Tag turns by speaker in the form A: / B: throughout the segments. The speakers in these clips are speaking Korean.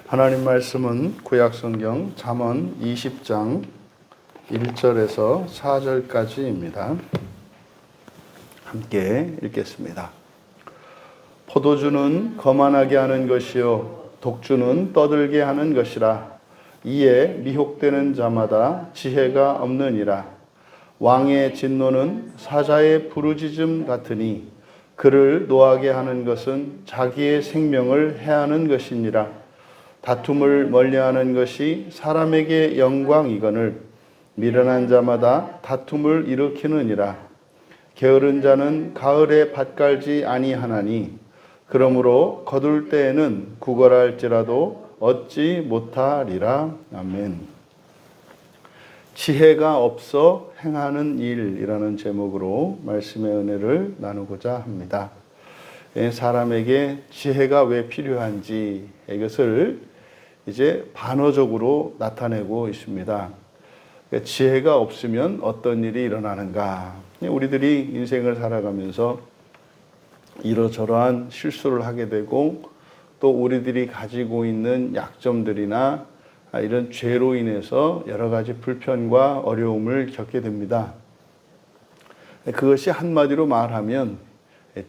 A: 하나님 말씀은 구약성경 잠언 20장 1절에서 4절까지입니다. 함께 읽겠습니다. 포도주는 거만하게 하는 것이요 독주는 떠들게 하는 것이라. 이에 미혹되는 자마다 지혜가 없느니라. 왕의 진노는 사자의 부르짖음 같으니 그를 노하게 하는 것은 자기의 생명을 해하는 것이니라. 다툼을 멀리하는 것이 사람에게 영광이거늘 미련한 자마다 다툼을 일으키느니라. 게으른 자는 가을에 밭 갈지 아니하나니 그러므로 거둘 때에는 구걸할지라도 얻지 못하리라. 아멘. 지혜가 없어 행하는 일이라는 제목으로 말씀의 은혜를 나누고자 합니다. 사람에게 지혜가 왜 필요한지 이것을 이제 반어적으로 나타내고 있습니다. 지혜가 없으면 어떤 일이 일어나는가? 우리들이 인생을 살아가면서 이러저러한 실수를 하게 되고 또 우리들이 가지고 있는 약점들이나 이런 죄로 인해서 여러 가지 불편과 어려움을 겪게 됩니다. 그것이 한마디로 말하면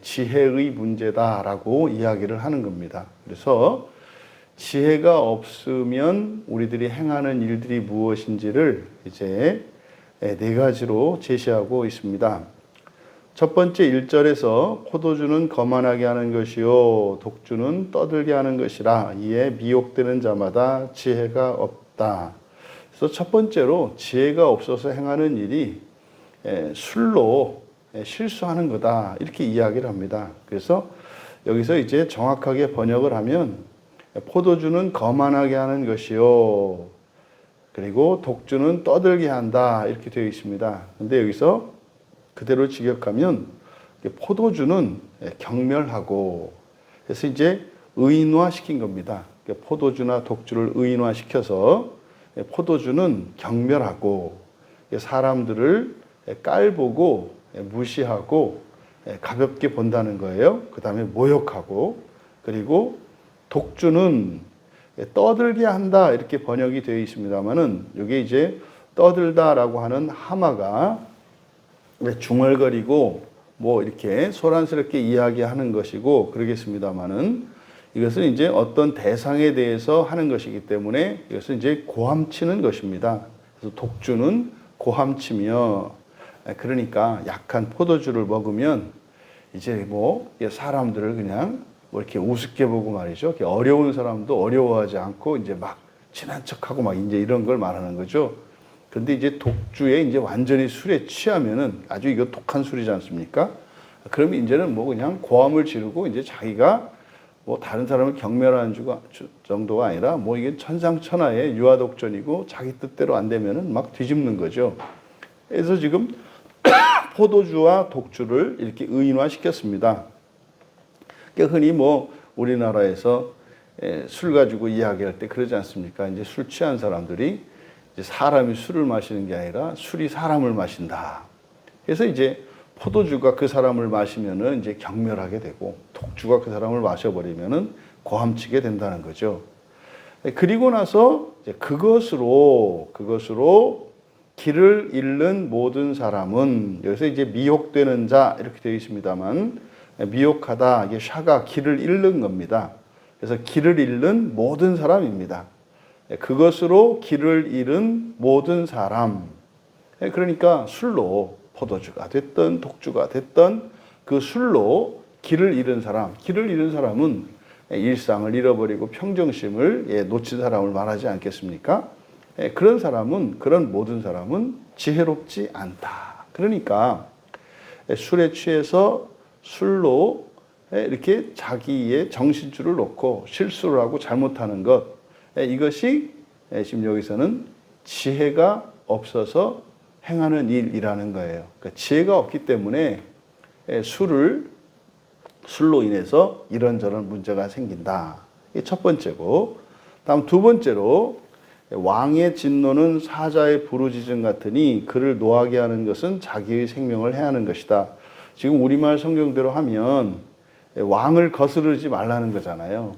A: 지혜의 문제다라고 이야기를 하는 겁니다. 그래서 지혜가 없으면 우리들이 행하는 일들이 무엇인지를 이제 네 가지로 제시하고 있습니다. 첫 번째 1절에서 포도주는 거만하게 하는 것이요 독주는 떠들게 하는 것이라. 이에 미혹되는 자마다 지혜가 없다. 그래서 첫 번째로 지혜가 없어서 행하는 일이 술로 실수하는 거다 이렇게 이야기를 합니다. 그래서 여기서 이제 정확하게 번역을 하면 포도주는 거만하게 하는 것이요 그리고 독주는 떠들게 한다 이렇게 되어 있습니다. 근데 여기서 그대로 직역하면 포도주는 경멸하고 그래서 이제 의인화시킨 겁니다. 포도주나 독주를 의인화시켜서 포도주는 경멸하고 사람들을 깔보고 무시하고 가볍게 본다는 거예요. 그 다음에 모욕하고 그리고 독주는 떠들게 한다 이렇게 번역이 되어 있습니다만은 이게 이제 떠들다라고 하는 하마가 중얼거리고 뭐 이렇게 소란스럽게 이야기하는 것이고 그러겠습니다만은 이것은 이제 어떤 대상에 대해서 하는 것이기 때문에 이것은 이제 고함치는 것입니다. 그래서 독주는 고함치며 그러니까 약한 포도주를 먹으면 이제 뭐 사람들을 그냥 뭐 이렇게 우습게 보고 말이죠. 어려운 사람도 어려워하지 않고 이제 막 친한 척하고 막 이제 이런 걸 말하는 거죠. 그런데 이제 독주에 이제 완전히 술에 취하면은 아주 이거 독한 술이지 않습니까? 그러면 이제는 뭐 그냥 고함을 지르고 이제 자기가 뭐 다른 사람을 경멸하는 정도가 아니라 뭐 이게 천상천하의 유아독전이고 자기 뜻대로 안 되면은 막 뒤집는 거죠. 그래서 지금 포도주와 독주를 이렇게 의인화시켰습니다. 흔히 뭐 우리나라에서 술 가지고 이야기할 때 그러지 않습니까? 이제 술 취한 사람들이 이제 사람이 술을 마시는 게 아니라 술이 사람을 마신다. 그래서 이제 포도주가 그 사람을 마시면은 이제 경멸하게 되고 독주가 그 사람을 마셔버리면은 고함치게 된다는 거죠. 그리고 나서 이제 그것으로 길을 잃는 모든 사람은 여기서 이제 미혹되는 자 이렇게 되어 있습니다만 미혹하다 이게 샤가 길을 잃는 겁니다. 그래서 길을 잃는 모든 사람입니다. 그것으로 길을 잃은 모든 사람. 그러니까 술로 포도주가 됐든 독주가 됐든 그 술로 길을 잃은 사람. 길을 잃은 사람은 일상을 잃어버리고 평정심을 놓친 사람을 말하지 않겠습니까? 그런 모든 사람은 지혜롭지 않다. 그러니까 술에 취해서 술로 이렇게 자기의 정신줄을 놓고 실수를 하고 잘못하는 것 이것이 지금 여기서는 지혜가 없어서 행하는 일이라는 거예요. 그러니까 지혜가 없기 때문에 술로 인해서 이런저런 문제가 생긴다. 이게 첫 번째고 다음 두 번째로 왕의 진노는 사자의 부르짖음 같으니 그를 노하게 하는 것은 자기의 생명을 해하는 것이다. 지금 우리말 성경대로 하면 왕을 거스르지 말라는 거잖아요.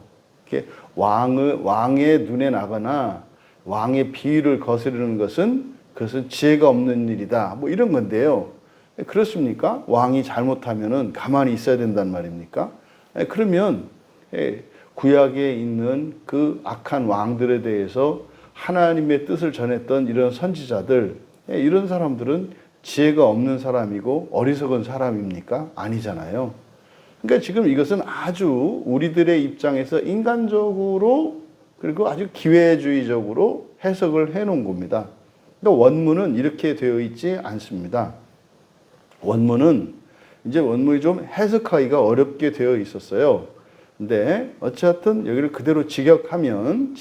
A: 이렇게 왕의 눈에 나거나 왕의 비위를 거스르는 그것은 지혜가 없는 일이다. 뭐 이런 건데요. 그렇습니까? 왕이 잘못하면은 가만히 있어야 된단 말입니까? 그러면 구약에 있는 그 악한 왕들에 대해서 하나님의 뜻을 전했던 이런 선지자들, 이런 사람들은 지혜가 없는 사람이고 어리석은 사람입니까? 아니잖아요. 그러니까 지금 이것은 아주 우리들의 입장에서 인간적으로 그리고 아주 기회주의적으로 해석을 해 놓은 겁니다. 그러니까 원문은 이렇게 되어 있지 않습니다. 원문이 좀 해석하기가 어렵게 되어 있었어요. 근데 어쨌든 여기를 그대로 직역하면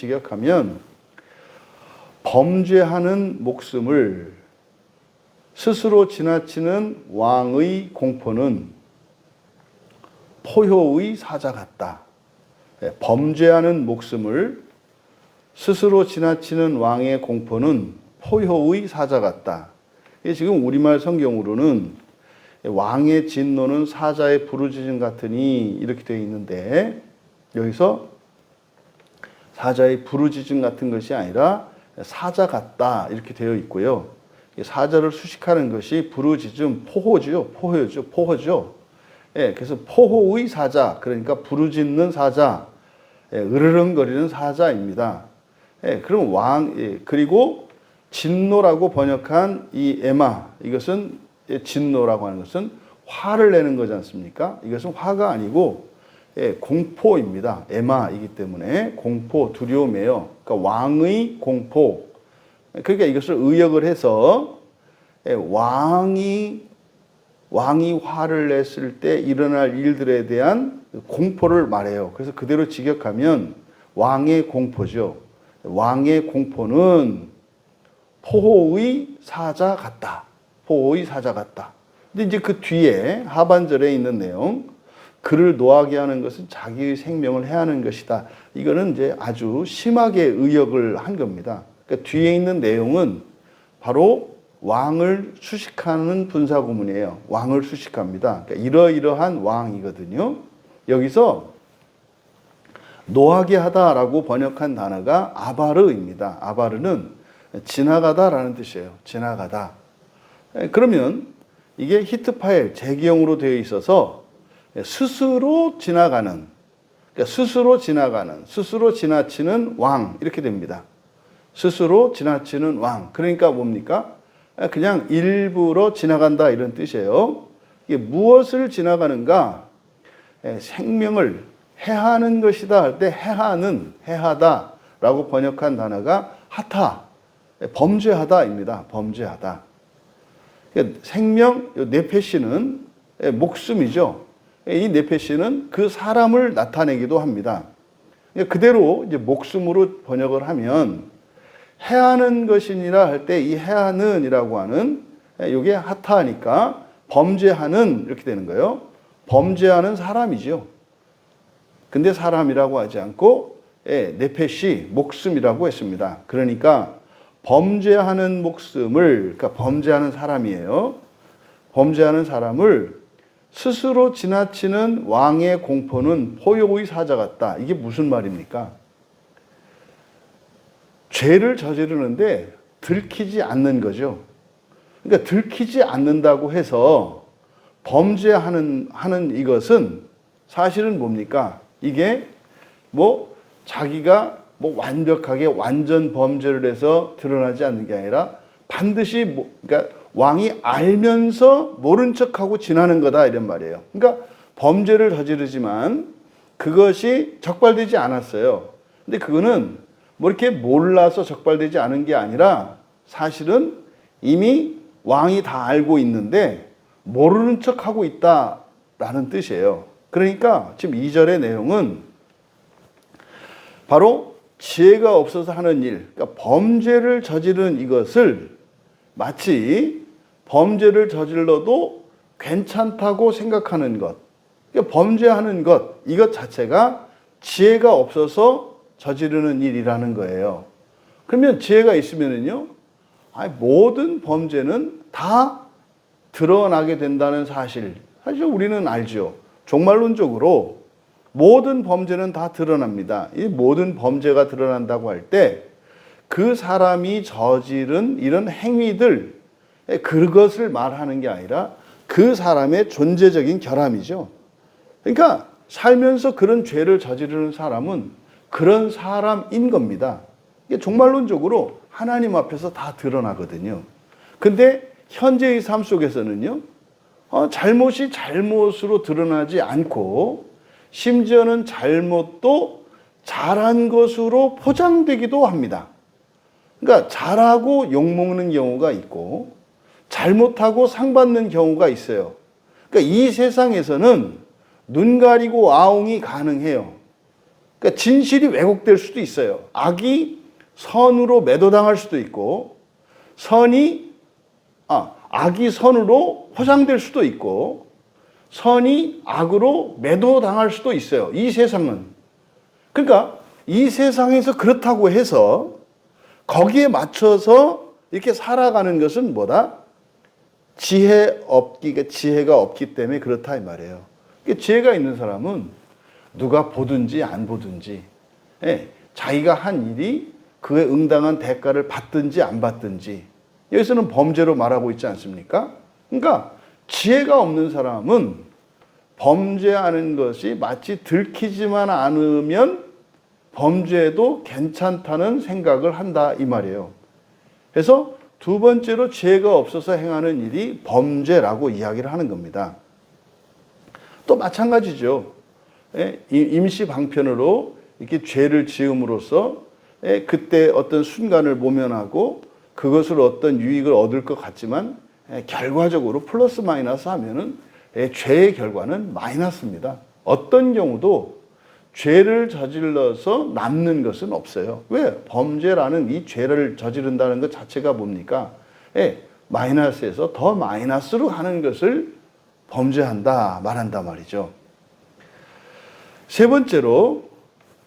A: 범죄하는 목숨을 스스로 지나치는 왕의 공포는 포효의 사자 같다. 범죄하는 목숨을 스스로 지나치는 왕의 공포는 포효의 사자 같다. 지금 우리말 성경으로는 왕의 진노는 사자의 부르짖음 같으니 이렇게 되어 있는데 여기서 사자의 부르짖음 같은 것이 아니라 사자 같다 이렇게 되어 있고요. 사자를 수식하는 것이 부르짖음, 포호죠. 그래서 포호의 사자, 그러니까 부르짖는 사자, 으르렁거리는 사자입니다. 그럼 그리고 진노라고 번역한 이 에마, 이것은 진노라고 하는 것은 화를 내는 거지 않습니까? 이것은 화가 아니고 공포입니다. 에마이기 때문에 공포, 두려움이에요. 그러니까 왕의 공포. 그러니까 이것을 의역을 해서 왕이 화를 냈을 때 일어날 일들에 대한 공포를 말해요. 그래서 그대로 직역하면 왕의 공포죠. 왕의 공포는 포호의 사자 같다. 포호의 사자 같다. 근데 이제 그 뒤에 하반절에 있는 내용, 그를 노하게 하는 것은 자기의 생명을 해하는 것이다. 이거는 이제 아주 심하게 의역을 한 겁니다. 그러니까 뒤에 있는 내용은 바로 왕을 수식하는 분사구문이에요. 왕을 수식합니다. 그러니까 이러이러한 왕이거든요. 여기서 노하게 하다라고 번역한 단어가 아바르입니다. 아바르는 지나가다라는 뜻이에요. 지나가다. 그러면 이게 히트 파일 재기형으로 되어 있어서 스스로 지나가는, 그러니까 스스로 지나치는 왕 이렇게 됩니다. 스스로 지나치는 왕. 그러니까 뭡니까? 그냥 일부러 지나간다 이런 뜻이에요. 이게 무엇을 지나가는가? 생명을 해하는 것이다 할 때 해하다라고 번역한 단어가 하타, 범죄하다입니다. 범죄하다. 생명, 네페시는 목숨이죠. 이 네페시는 그 사람을 나타내기도 합니다. 그대로 이제 목숨으로 번역을 하면 해하는 것이니라 할 때 이 해하는이라고 하는 이게 하타니까 범죄하는 이렇게 되는 거예요. 범죄하는 사람이죠. 근데 사람이라고 하지 않고 네페시 목숨이라고 했습니다. 그러니까 범죄하는 목숨을, 그러니까 범죄하는 사람이에요. 범죄하는 사람을 스스로 지나치는 왕의 공포는 포효의 사자 같다. 이게 무슨 말입니까? 죄를 저지르는데 들키지 않는 거죠. 그러니까 들키지 않는다고 해서 범죄하는 이것은 사실은 뭡니까? 이게 자기가 완벽하게 완전 범죄를 해서 드러나지 않는 게 아니라 반드시 그러니까 왕이 알면서 모른 척하고 지나는 거다 이런 말이에요. 그러니까 범죄를 저지르지만 그것이 적발되지 않았어요. 근데 그거는 이렇게 몰라서 적발되지 않은 게 아니라 사실은 이미 왕이 다 알고 있는데 모르는 척하고 있다라는 뜻이에요. 그러니까 지금 2절의 내용은 바로 지혜가 없어서 하는 일, 그러니까 범죄를 저지른 이것을 마치 범죄를 저질러도 괜찮다고 생각하는 것, 그러니까 범죄하는 것, 이것 자체가 지혜가 없어서 저지르는 일이라는 거예요. 그러면 지혜가 있으면은요, 모든 범죄는 다 드러나게 된다는 사실 우리는 알죠. 종말론적으로 모든 범죄는 다 드러납니다. 이 모든 범죄가 드러난다고 할 때 그 사람이 저지른 이런 행위들, 그것을 말하는 게 아니라 그 사람의 존재적인 결함이죠. 그러니까 살면서 그런 죄를 저지르는 사람은 그런 사람인 겁니다. 이게 종말론적으로 하나님 앞에서 다 드러나거든요. 근데 현재의 삶 속에서는요, 잘못이 잘못으로 드러나지 않고 심지어는 잘못도 잘한 것으로 포장되기도 합니다. 그러니까 잘하고 욕먹는 경우가 있고 잘못하고 상 받는 경우가 있어요. 그러니까 이 세상에서는 눈 가리고 아웅이 가능해요. 그러니까 진실이 왜곡될 수도 있어요. 악이 선으로 매도당할 수도 있고 악이 선으로 포장될 수도 있고 선이 악으로 매도당할 수도 있어요. 이 세상은. 그러니까 이 세상에서 그렇다고 해서 거기에 맞춰서 이렇게 살아가는 것은 뭐다? 지혜가 없기 때문에 그렇다 이 말이에요. 지혜가 있는 사람은 누가 보든지 안 보든지 자기가 한 일이 그에 응당한 대가를 받든지 안 받든지 여기서는 범죄로 말하고 있지 않습니까? 그러니까 지혜가 없는 사람은 범죄하는 것이 마치 들키지만 않으면 범죄도 괜찮다는 생각을 한다 이 말이에요. 그래서 두 번째로 지혜가 없어서 행하는 일이 범죄라고 이야기를 하는 겁니다. 또 마찬가지죠. 임시 방편으로 이렇게 죄를 지음으로써 그때 어떤 순간을 모면하고 그것을 어떤 유익을 얻을 것 같지만 결과적으로 플러스 마이너스 하면은 죄의 결과는 마이너스입니다. 어떤 경우도 죄를 저질러서 남는 것은 없어요. 왜? 범죄라는 이 죄를 저지른다는 것 자체가 뭡니까? 마이너스에서 더 마이너스로 가는 것을 범죄한다 말한다 말이죠. 세 번째로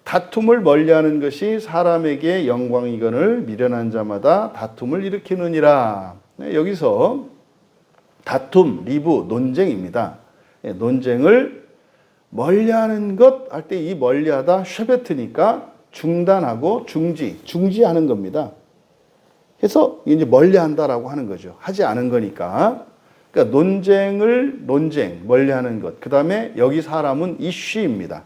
A: 다툼을 멀리하는 것이 사람에게 영광이거늘 미련한 자마다 다툼을 일으키느니라. 여기서 다툼, 리브, 논쟁입니다. 논쟁을 멀리하는 것 할 때 이 멀리하다 쉐베트니까 중단하고 중지하는 겁니다. 그래서 이제 멀리한다라고 하는 거죠. 하지 않은 거니까. 그러니까 멀리하는 것. 그 다음에 여기 사람은 이쉬입니다.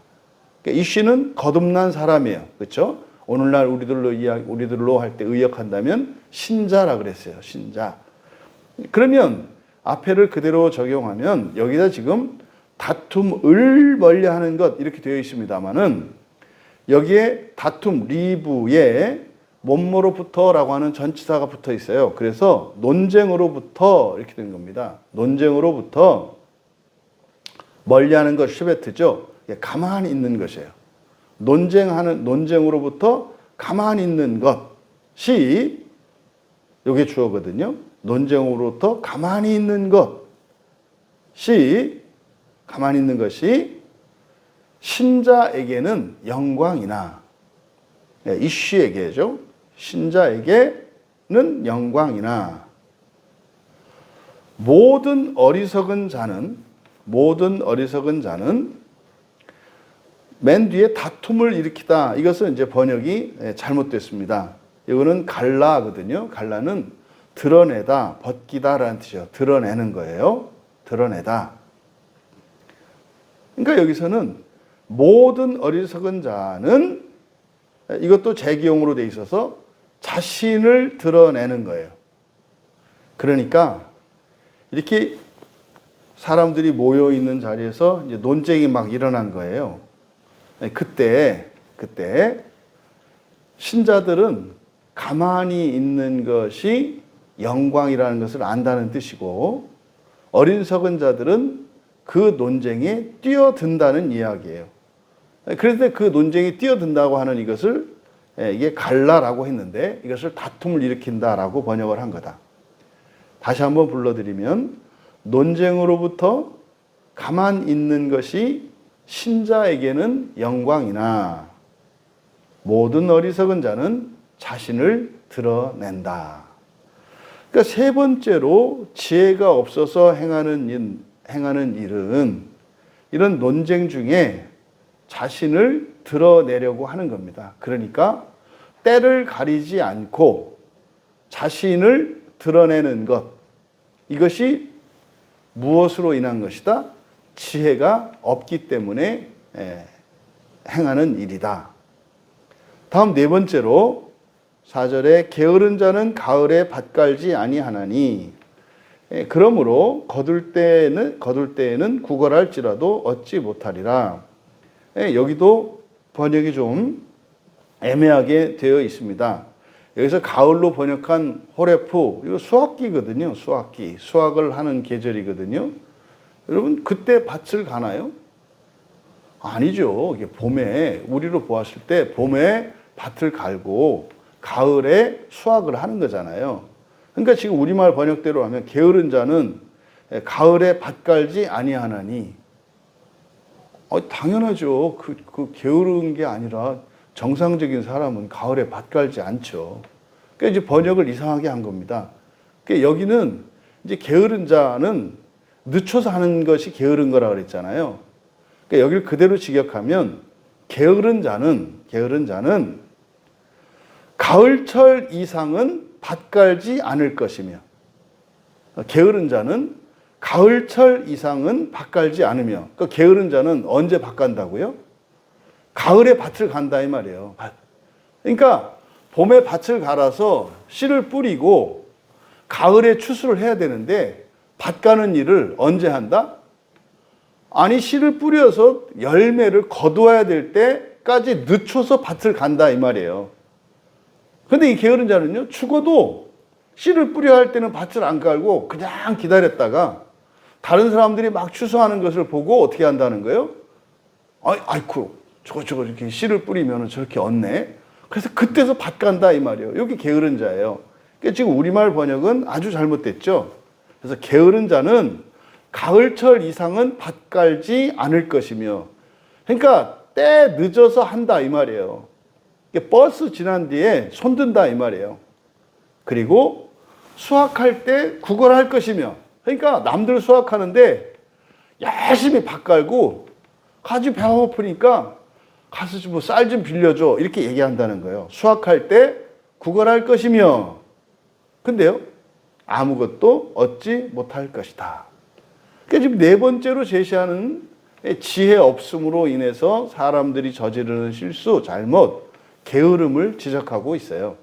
A: 그러니까 이쉬는 거듭난 사람이에요. 그렇죠? 오늘날 우리들로 할 때 의역한다면 신자라 그랬어요. 신자. 그러면 앞에를 그대로 적용하면 여기다 지금 다툼을 멀리하는 것 이렇게 되어 있습니다만은 여기에 다툼 리브에 뭐뭐로부터라고 하는 전치사가 붙어 있어요. 그래서 논쟁으로부터 이렇게 된 겁니다. 논쟁으로부터 멀리하는 것 슈베트죠. 가만히 있는 것이에요. 논쟁으로부터 가만히 있는 것이 이게 주어거든요. 논쟁으로부터 가만히 있는 것이 신자에게는 영광이나 이쉬에게죠. 신자에게는 영광이나 모든 어리석은 자는 맨 뒤에 다툼을 일으키다. 이것은 이제 번역이 잘못됐습니다. 이거는 갈라거든요. 갈라는 드러내다, 벗기다라는 뜻이죠. 드러내는 거예요. 드러내다. 그러니까 여기서는 모든 어리석은 자는 이것도 재기용으로 돼 있어서 자신을 드러내는 거예요. 그러니까 이렇게 사람들이 모여 있는 자리에서 이제 논쟁이 막 일어난 거예요. 그때 신자들은 가만히 있는 것이 영광이라는 것을 안다는 뜻이고 어리석은 자들은 그 논쟁에 뛰어든다는 이야기예요. 그런데 그 논쟁에 뛰어든다고 하는 이것을 이게 갈라라고 했는데 이것을 다툼을 일으킨다라고 번역을 한 거다. 다시 한번 불러드리면 논쟁으로부터 가만 있는 것이 신자에게는 영광이나 모든 어리석은 자는 자신을 드러낸다. 그러니까 세 번째로 지혜가 없어서 행하는 일은 이런 논쟁 중에 자신을 드러내려고 하는 겁니다. 그러니까 때를 가리지 않고 자신을 드러내는 것, 이것이 무엇으로 인한 것이다? 지혜가 없기 때문에 행하는 일이다. 다음 네 번째로 4절에 게으른 자는 가을에 밭 갈지 아니하나니 그러므로 거둘 때에는 구걸할지라도 얻지 못하리라. 여기도 번역이 좀 애매하게 되어 있습니다. 여기서 가을로 번역한 호레프, 이거 수확기거든요. 수확기. 수확을 하는 계절이거든요. 여러분, 그때 밭을 가나요? 아니죠. 이게 봄에, 우리로 보았을 때 봄에 밭을 갈고 가을에 수확을 하는 거잖아요. 그러니까 지금 우리말 번역대로 하면 게으른 자는 가을에 밭 갈지 아니하나니. 당연하죠. 그 게으른 게 아니라 정상적인 사람은 가을에 밭 갈지 않죠. 그러니까 이제 번역을 이상하게 한 겁니다. 그러니까 여기는 이제 게으른 자는 늦춰서 하는 것이 게으른 거라 그랬잖아요. 그러니까 여기를 그대로 직역하면 게으른 자는 가을철 이상은 밭 갈지 않을 것이며, 게으른 자는 가을철 이상은 밭 갈지 않으며, 그 게으른 자는 언제 밭 간다고요? 가을에 밭을 간다 이 말이에요. 그러니까 봄에 밭을 갈아서 씨를 뿌리고 가을에 추수를 해야 되는데 밭 가는 일을 언제 한다? 아니, 씨를 뿌려서 열매를 거두어야 될 때까지 늦춰서 밭을 간다 이 말이에요. 근데 이 게으른 자는요, 죽어도 씨를 뿌려야 할 때는 밭을 안 갈고 그냥 기다렸다가 다른 사람들이 막 추수하는 것을 보고 어떻게 한다는 거예요? 아이쿠, 저거 이렇게 씨를 뿌리면 저렇게 얻네. 그래서 그때서 밭 간다 이 말이에요. 여기 게으른 자예요. 그러니까 지금 우리말 번역은 아주 잘못됐죠. 그래서 게으른 자는 가을철 이상은 밭 갈지 않을 것이며, 그러니까 때 늦어서 한다 이 말이에요. 버스 지난 뒤에 손든다 이 말이에요. 그리고 수확할 때 구걸할 것이며, 그러니까 남들 수확하는데 열심히 밭 갈고 가지 배가 고프니까 가서 좀 쌀 좀 빌려줘 이렇게 얘기한다는 거예요. 수확할 때 구걸할 것이며, 근데요 아무것도 얻지 못할 것이다. 그러니까 지금 네 번째로 제시하는 지혜 없음으로 인해서 사람들이 저지르는 실수, 잘못, 게으름을 지적하고 있어요.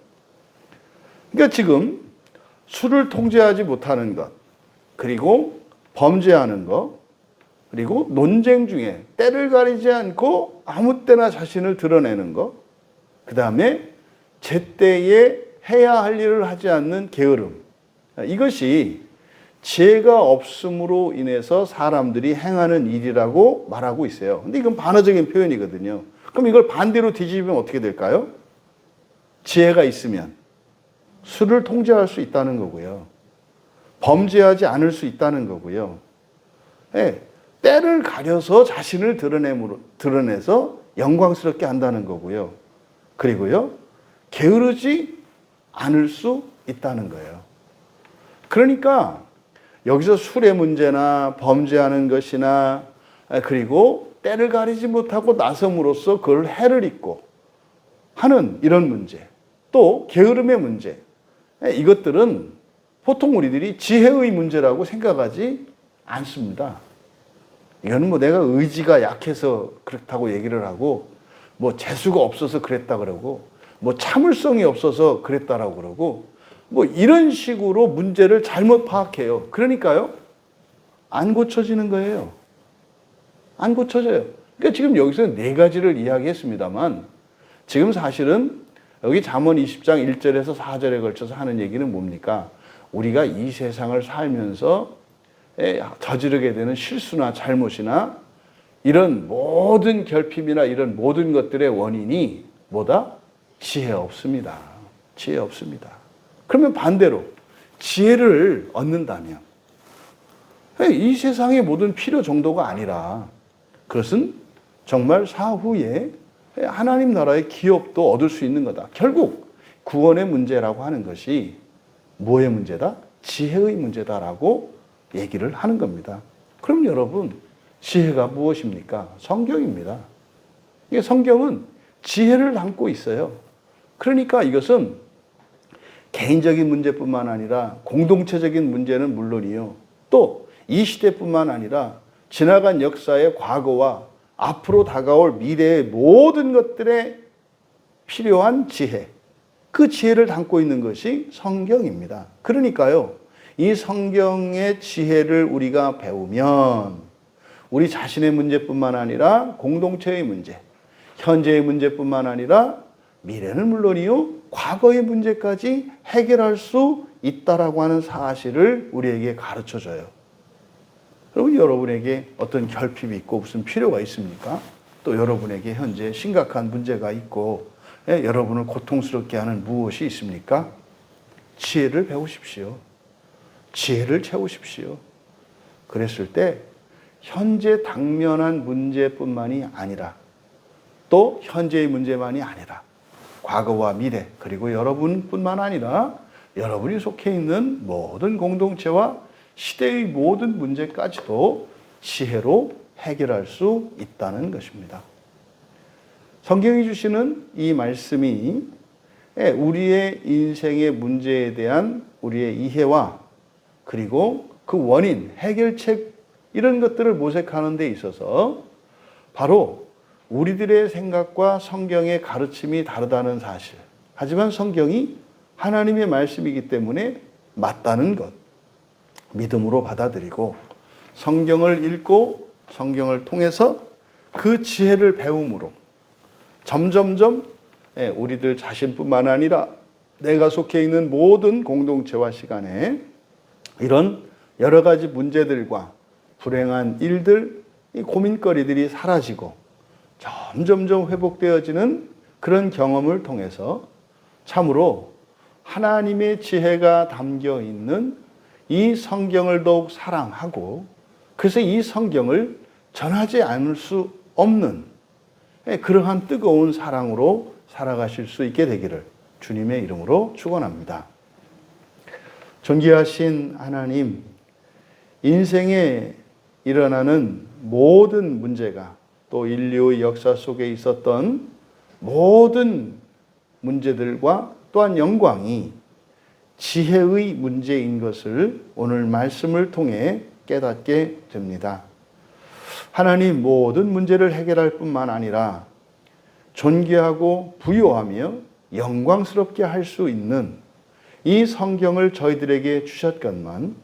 A: 그러니까 지금 수를 통제하지 못하는 것, 그리고 범죄하는 것, 그리고 논쟁 중에 때를 가리지 않고 아무 때나 자신을 드러내는 것, 그 다음에 제때에 해야 할 일을 하지 않는 게으름, 이것이 지혜가 없음으로 인해서 사람들이 행하는 일이라고 말하고 있어요. 근데 이건 반어적인 표현이거든요. 그럼 이걸 반대로 뒤집으면 어떻게 될까요? 지혜가 있으면 수를 통제할 수 있다는 거고요. 범죄하지 않을 수 있다는 거고요. 때를 가려서 자신을 드러내서 영광스럽게 한다는 거고요. 그리고요, 게으르지 않을 수 있다는 거예요. 그러니까 여기서 술의 문제나 범죄하는 것이나 그리고 때를 가리지 못하고 나섬으로써 그걸 해를 입고 하는 이런 문제, 또 게으름의 문제, 이것들은 보통 우리들이 지혜의 문제라고 생각하지 않습니다. 이거는 뭐 내가 의지가 약해서 그렇다고 얘기를 하고, 뭐 재수가 없어서 그랬다 그러고, 뭐 참을성이 없어서 그랬다라고 그러고, 뭐 이런 식으로 문제를 잘못 파악해요. 그러니까요, 안 고쳐지는 거예요. 안 고쳐져요. 그러니까 지금 여기서 네 가지를 이야기했습니다만, 지금 사실은 여기 잠언 20장 1절에서 4절에 걸쳐서 하는 얘기는 뭡니까? 우리가 이 세상을 살면서 저지르게 되는 실수나 잘못이나 이런 모든 결핍이나 이런 모든 것들의 원인이 뭐다? 지혜 없습니다. 지혜 없습니다. 그러면 반대로 지혜를 얻는다면 이 세상의 모든 필요 정도가 아니라 그것은 정말 사후에 하나님 나라의 기업도 얻을 수 있는 거다. 결국 구원의 문제라고 하는 것이 뭐의 문제다? 지혜의 문제다라고 얘기를 하는 겁니다. 그럼 여러분, 지혜가 무엇입니까? 성경입니다. 이게 성경은 지혜를 담고 있어요. 그러니까 이것은 개인적인 문제뿐만 아니라 공동체적인 문제는 물론이요. 또 이 시대뿐만 아니라 지나간 역사의 과거와 앞으로 다가올 미래의 모든 것들에 필요한 지혜, 그 지혜를 담고 있는 것이 성경입니다. 그러니까요, 이 성경의 지혜를 우리가 배우면 우리 자신의 문제뿐만 아니라 공동체의 문제, 현재의 문제뿐만 아니라 미래는 물론이요, 과거의 문제까지 해결할 수 있다라고 하는 사실을 우리에게 가르쳐줘요. 그리고 여러분에게 어떤 결핍이 있고 무슨 필요가 있습니까? 또 여러분에게 현재 심각한 문제가 있고 여러분을 고통스럽게 하는 무엇이 있습니까? 지혜를 배우십시오. 지혜를 채우십시오. 그랬을 때 현재 당면한 문제뿐만이 아니라 또 현재의 문제만이 아니라 과거와 미래 그리고 여러분뿐만 아니라 여러분이 속해 있는 모든 공동체와 시대의 모든 문제까지도 지혜로 해결할 수 있다는 것입니다. 성경이 주시는 이 말씀이 우리의 인생의 문제에 대한 우리의 이해와 그리고 그 원인, 해결책 이런 것들을 모색하는 데 있어서 바로 우리들의 생각과 성경의 가르침이 다르다는 사실. 하지만 성경이 하나님의 말씀이기 때문에 맞다는 것. 믿음으로 받아들이고 성경을 읽고 성경을 통해서 그 지혜를 배움으로 점점점 우리들 자신뿐만 아니라 내가 속해 있는 모든 공동체와 시간에 이런 여러 가지 문제들과 불행한 일들, 이 고민거리들이 사라지고 점점점 회복되어지는 그런 경험을 통해서 참으로 하나님의 지혜가 담겨 있는 이 성경을 더욱 사랑하고 그래서 이 성경을 전하지 않을 수 없는 그러한 뜨거운 사랑으로 살아가실 수 있게 되기를 주님의 이름으로 축원합니다. 존귀하신 하나님, 인생에 일어나는 모든 문제가 또 인류의 역사 속에 있었던 모든 문제들과 또한 영광이 지혜의 문제인 것을 오늘 말씀을 통해 깨닫게 됩니다. 하나님 모든 문제를 해결할 뿐만 아니라 존귀하고 부요하며 영광스럽게 할 수 있는 이 성경을 저희들에게 주셨건만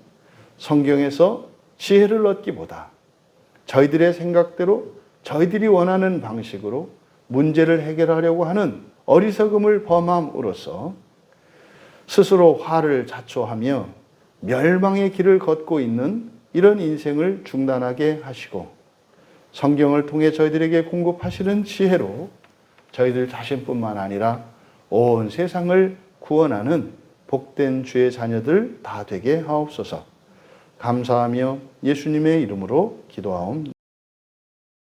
A: 성경에서 지혜를 얻기보다 저희들의 생각대로 저희들이 원하는 방식으로 문제를 해결하려고 하는 어리석음을 범함으로써 스스로 화를 자초하며 멸망의 길을 걷고 있는 이런 인생을 중단하게 하시고 성경을 통해 저희들에게 공급하시는 지혜로 저희들 자신뿐만 아니라 온 세상을 구원하는 복된 주의 자녀들 다 되게 하옵소서. 감사하며 예수님의 이름으로 기도하옵니다.